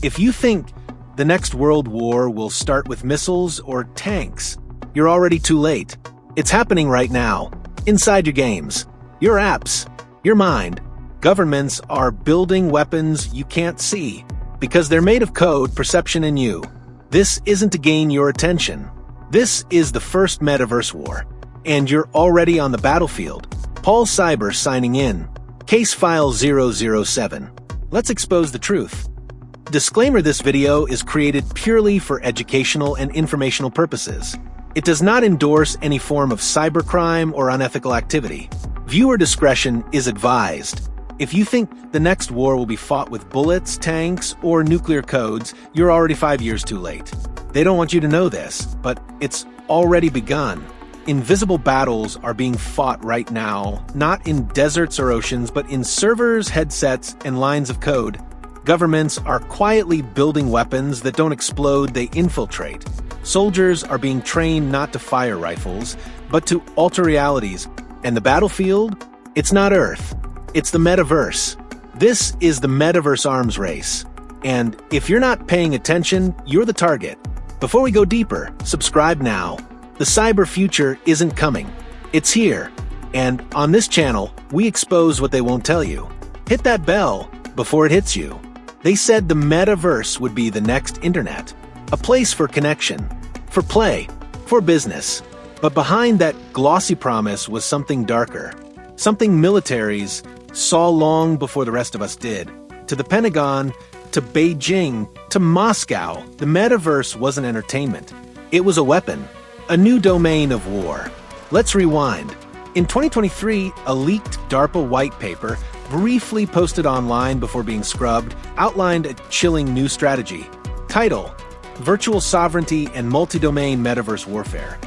If you think the next world war will start with missiles or tanks, you're already too late. It's happening right now, inside your games, your apps, your mind. Governments are building weapons you can't see because they're made of code, perception, and you. This isn't to gain your attention. This is the first Metaverse war, and you're already on the battlefield. Paul Cyber signing in. Case file 007. Let's expose the truth. Disclaimer: this video is created purely for educational and informational purposes. It does not endorse any form of cybercrime or unethical activity. Viewer discretion is advised. If you think the next war will be fought with bullets, tanks, or nuclear codes, you're already 5 years too late. They don't want you to know this, but it's already begun. Invisible battles are being fought right now, not in deserts or oceans, but in servers, headsets, and lines of code. Governments are quietly building weapons that don't explode, they infiltrate. Soldiers are being trained not to fire rifles, but to alter realities. And the battlefield? It's not Earth. It's the Metaverse. This is the Metaverse arms race. And if you're not paying attention, you're the target. Before we go deeper, subscribe now. The cyber future isn't coming. It's here. And on this channel, we expose what they won't tell you. Hit that bell before it hits you. They said the Metaverse would be the next internet. A place for connection, for play, for business. But behind that glossy promise was something darker. Something militaries saw long before the rest of us did. To the Pentagon, to Beijing, to Moscow, the Metaverse wasn't entertainment. It was a weapon, a new domain of war. Let's rewind. In 2023, a leaked DARPA white paper, briefly posted online before being scrubbed, outlined a chilling new strategy. Title: Virtual Sovereignty and Multi-Domain Metaverse Warfare.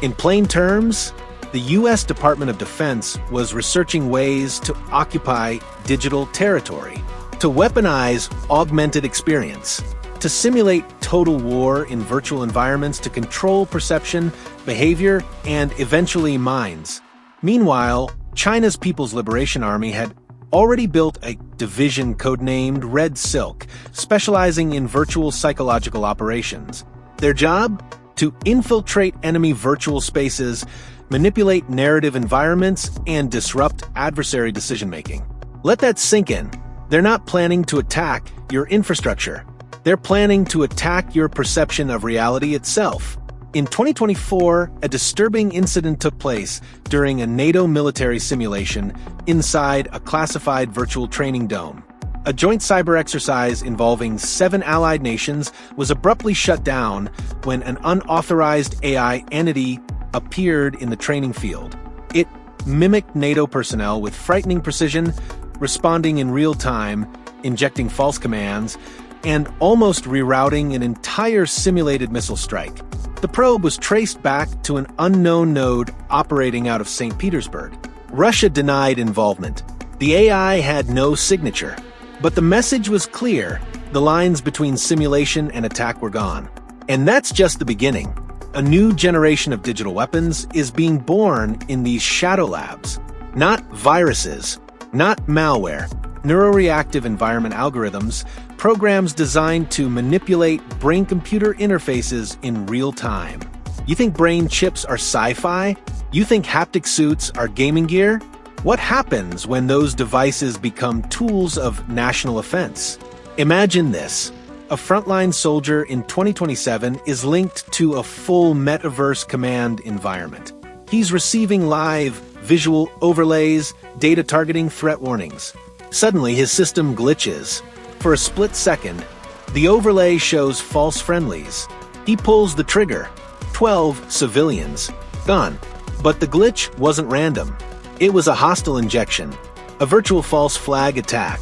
In plain terms, the U.S. Department of Defense was researching ways to occupy digital territory, to weaponize augmented experience, to simulate total war in virtual environments, to control perception, behavior, and eventually minds. Meanwhile, China's People's Liberation Army had already built a division codenamed Red Silk, specializing in virtual psychological operations. Their job? To infiltrate enemy virtual spaces, manipulate narrative environments, and disrupt adversary decision-making. Let that sink in. They're not planning to attack your infrastructure. They're planning to attack your perception of reality itself. In 2024, a disturbing incident took place during a NATO military simulation inside a classified virtual training dome. A joint cyber exercise involving 7 allied nations was abruptly shut down when an unauthorized AI entity appeared in the training field. It mimicked NATO personnel with frightening precision, responding in real time, injecting false commands, and almost rerouting an entire simulated missile strike. The probe was traced back to an unknown node operating out of St. Petersburg. Russia denied involvement. The AI had no signature. But the message was clear. The lines between simulation and attack were gone. And that's just the beginning. A new generation of digital weapons is being born in these shadow labs. Not viruses, not malware, neuroreactive environment algorithms, programs designed to manipulate brain-computer interfaces in real time. You think brain chips are sci-fi? You think haptic suits are gaming gear? What happens when those devices become tools of national offense? Imagine this. A frontline soldier in 2027 is linked to a full Metaverse command environment. He's receiving live visual overlays, data targeting, threat warnings. Suddenly, his system glitches. For a split second, the overlay shows false friendlies. He pulls the trigger. 12 civilians. Gone. But the glitch wasn't random. It was a hostile injection, a virtual false flag attack.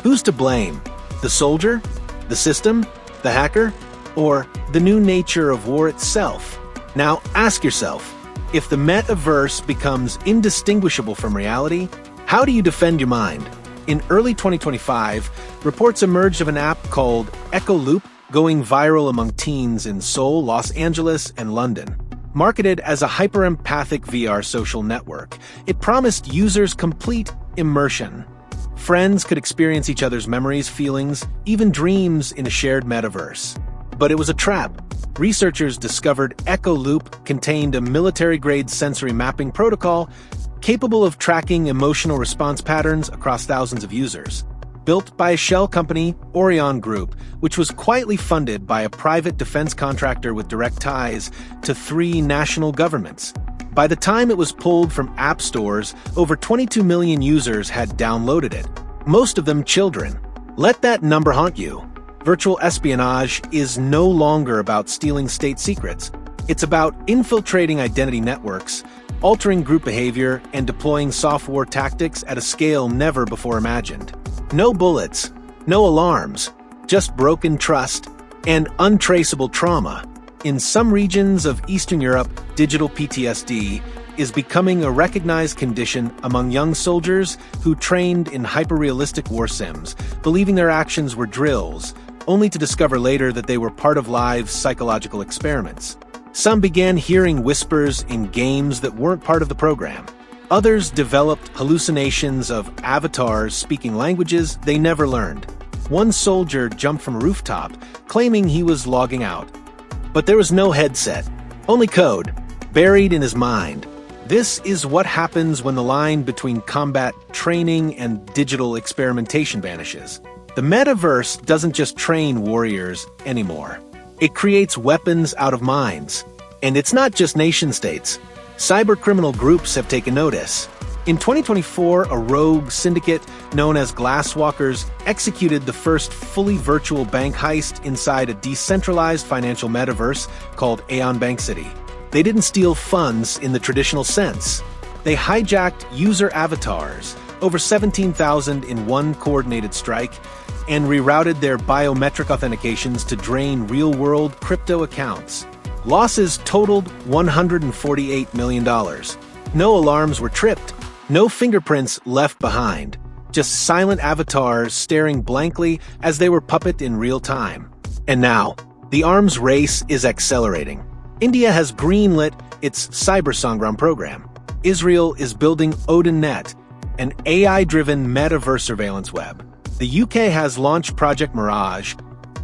Who's to blame? The soldier? The system? The hacker? Or the new nature of war itself? Now ask yourself, if the Metaverse becomes indistinguishable from reality, how do you defend your mind? In early 2025, reports emerged of an app called EchoLoop going viral among teens in Seoul, Los Angeles, and London. Marketed as a hyper-empathic VR social network, it promised users complete immersion. Friends could experience each other's memories, feelings, even dreams in a shared metaverse. But it was a trap. Researchers discovered EchoLoop contained a military-grade sensory mapping protocol capable of tracking emotional response patterns across thousands of users. Built by a shell company, Orion Group, which was quietly funded by a private defense contractor with direct ties to 3 national governments. By the time it was pulled from app stores, over 22 million users had downloaded it, most of them children. Let that number haunt you. Virtual espionage is no longer about stealing state secrets. It's about infiltrating identity networks, altering group behavior, and deploying software tactics at a scale never before imagined. No bullets, no alarms, just broken trust and untraceable trauma. In some regions of Eastern Europe, digital PTSD is becoming a recognized condition among young soldiers who trained in hyper-realistic war sims, believing their actions were drills, only to discover later that they were part of live psychological experiments. Some began hearing whispers in games that weren't part of the program. Others developed hallucinations of avatars speaking languages they never learned. One soldier jumped from a rooftop, claiming he was logging out. But there was no headset, only code, buried in his mind. This is what happens when the line between combat training and digital experimentation vanishes. The metaverse doesn't just train warriors anymore. It creates weapons out of minds. And it's not just nation-states. Cybercriminal groups have taken notice. In 2024, a rogue syndicate known as Glasswalkers executed the first fully virtual bank heist inside a decentralized financial metaverse called Aeon Bank City. They didn't steal funds in the traditional sense. They hijacked user avatars, over 17,000 in one coordinated strike, and rerouted their biometric authentications to drain real-world crypto accounts. Losses totaled $148 million. No alarms were tripped, no fingerprints left behind, just silent avatars staring blankly as they were puppet in real time. And now, the arms race is accelerating. India has greenlit its Cyber program. Israel is building OdinNet, an AI-driven metaverse surveillance web. The UK has launched Project Mirage,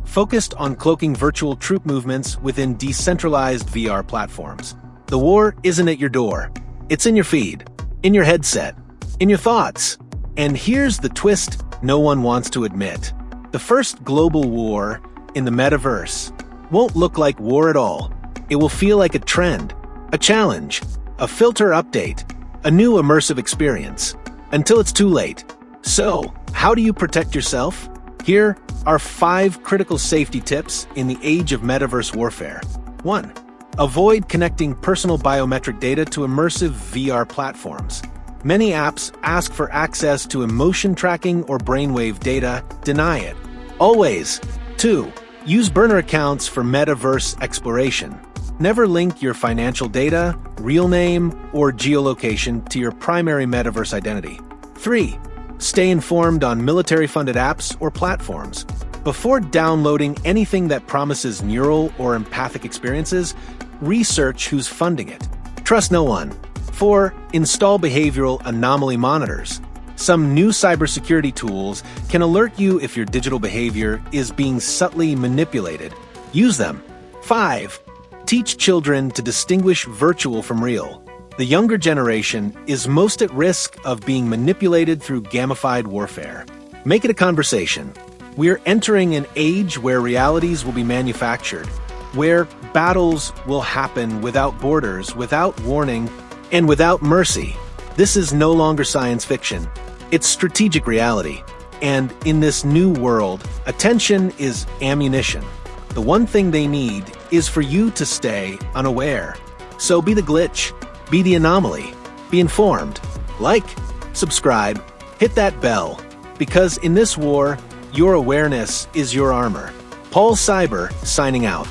focused on cloaking virtual troop movements within decentralized VR platforms. The war isn't at your door. It's in your feed, in your headset, in your thoughts. And here's the twist no one wants to admit. The first global war in the metaverse won't look like war at all. It will feel like a trend, a challenge, a filter update, a new immersive experience, until it's too late. So, how do you protect yourself? Here are 5 critical safety tips in the age of metaverse warfare. 1. Avoid connecting personal biometric data to immersive VR platforms. Many apps ask for access to emotion tracking or brainwave data. Deny it. Always. 2. Use burner accounts for metaverse exploration. Never link your financial data, real name, or geolocation to your primary metaverse identity. 3. Stay informed on military-funded apps or platforms. Before downloading anything that promises neural or empathic experiences, research who's funding it. Trust no one. 4. Install behavioral anomaly monitors. Some new cybersecurity tools can alert you if your digital behavior is being subtly manipulated. Use them. 5. Teach children to distinguish virtual from real. The younger generation is most at risk of being manipulated through gamified warfare. Make it a conversation. We're entering an age where realities will be manufactured, where battles will happen without borders, without warning, and without mercy. This is no longer science fiction. It's strategic reality. And in this new world, attention is ammunition. The one thing they need is for you to stay unaware. So be the glitch. Be the anomaly. Be informed. Like, subscribe, hit that bell. Because in this war, your awareness is your armor. Paul Cyber, signing out.